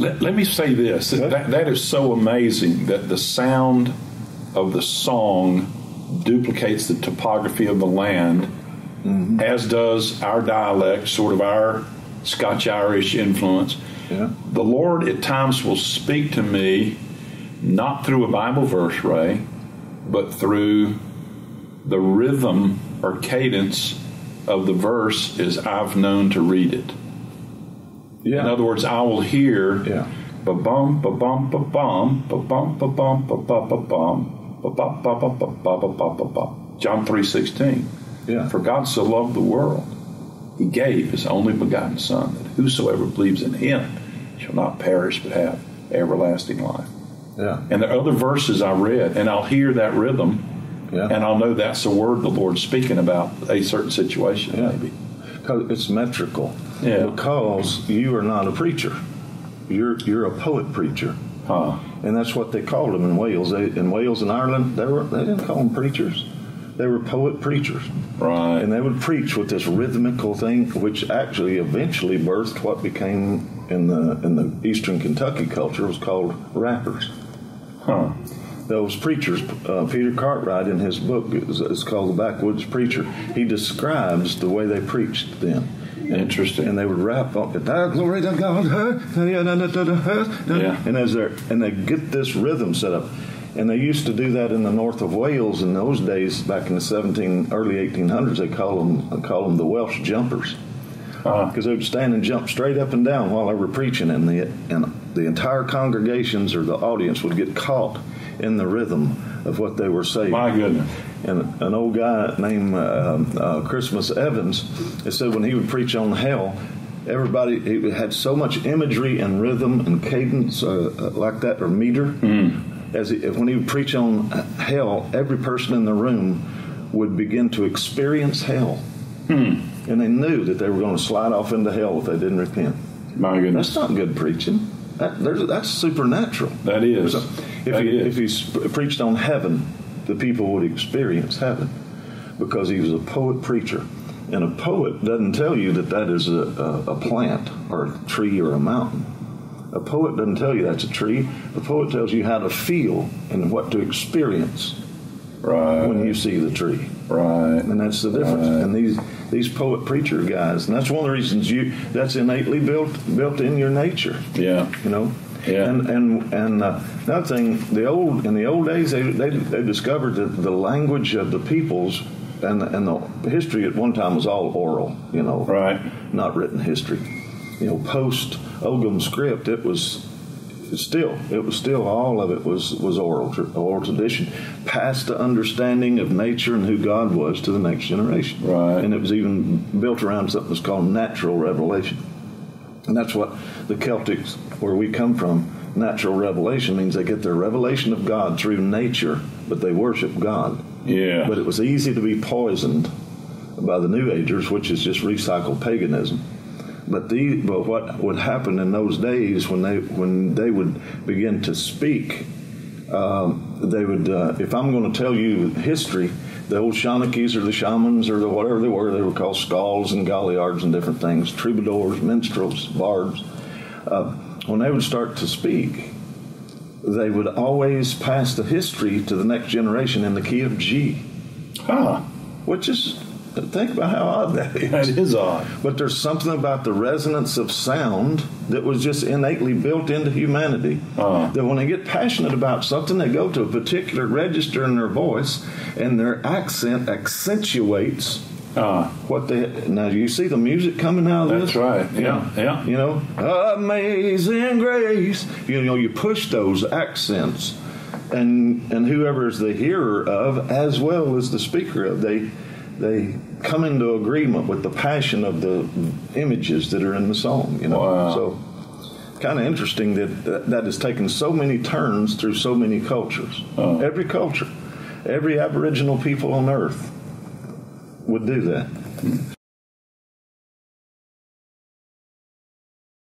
Let me say this. That is so amazing that the sound of the song duplicates the topography of the land, as does our dialect, sort of our Scotch-Irish influence. Yeah. The Lord at times will speak to me, not through a Bible verse, Ray, but through the rhythm or cadence of the verse as I've known to read it. Yeah. In other words, I will hear ba-bum, ba-bum, ba-bum, ba-bum, ba-bum, ba-bum, ba-bum, ba-bum, ba-bum, ba-bum, ba-bum. John 3:16. Yeah. For God so loved the world, He gave His only begotten Son, that whosoever believes in Him shall not perish but have everlasting life. Yeah. And there are other verses I read, and I'll hear that rhythm, and I'll know that's the word the Lord's speaking about a certain situation, maybe. Because it's metrical. Yeah. Because you are not a preacher. You're a poet preacher. And that's what they called them in Wales. In Wales and Ireland, they didn't call them preachers. They were poet preachers. Right. And they would preach with this rhythmical thing, which actually eventually birthed what became in the Eastern Kentucky culture was called rappers. Those preachers, Peter Cartwright in his book, it's called The Backwoods Preacher, he describes the way they preached then. Interesting. And they would rap on it. Glory to God. And they get this rhythm set up. And they used to do that in the north of Wales in those days, back in the early 1800s. They call them the Welsh jumpers, because they would stand and jump straight up and down while they were preaching, and the entire congregations or the audience would get caught in the rhythm of what they were saying. My goodness. And an old guy named Christmas Evans, it said when he would preach on hell, he had so much imagery and rhythm and cadence like that, or meter. When he would preach on hell, every person in the room would begin to experience hell. And they knew that they were going to slide off into hell if they didn't repent. My goodness. That's not good preaching. That's supernatural. That is. If he preached on heaven, the people would experience heaven, because he was a poet preacher. And a poet doesn't tell you that is a plant or a tree or a mountain. A poet doesn't tell you that's a tree. A poet tells you how to feel and what to experience when you see the tree. Right. And that's the difference. And these poet preacher guys, and that's one of the reasons that's innately built in your nature. Yeah. You know? Yeah. And another thing, in the old days they discovered that the language of the peoples and the history at one time was all oral, not written history. Post Ogham script, it was still all of it was oral tradition, passed the understanding of nature and who God was to the next generation. Right. And it was even built around something that's called natural revelation. And that's what the Celtics, where we come from, natural revelation means they get their revelation of God through nature, but they worship God. Yeah. But it was easy to be poisoned by the New Agers, which is just recycled paganism. But what would happen in those days when they would begin to speak, they would. If I'm going to tell you history, the old Shanakes or the shamans or the whatever they were called skalds and galliards and different things, troubadours, minstrels, bards. When they would start to speak, they would always pass the history to the next generation in the key of G. Which is, think about how odd that is. That is odd. But there's something about the resonance of sound that was just innately built into humanity. That when they get passionate about something, they go to a particular register in their voice, and their accent accentuates what they. Now, you see the music coming out of this? That's right. Yeah. Amazing grace. You push those accents, and whoever is the hearer of, as well as the speaker of, they come into agreement with the passion of the images that are in the song. Wow. So kind of interesting that has taken so many turns through so many cultures. Every culture, every Aboriginal people on earth would do that.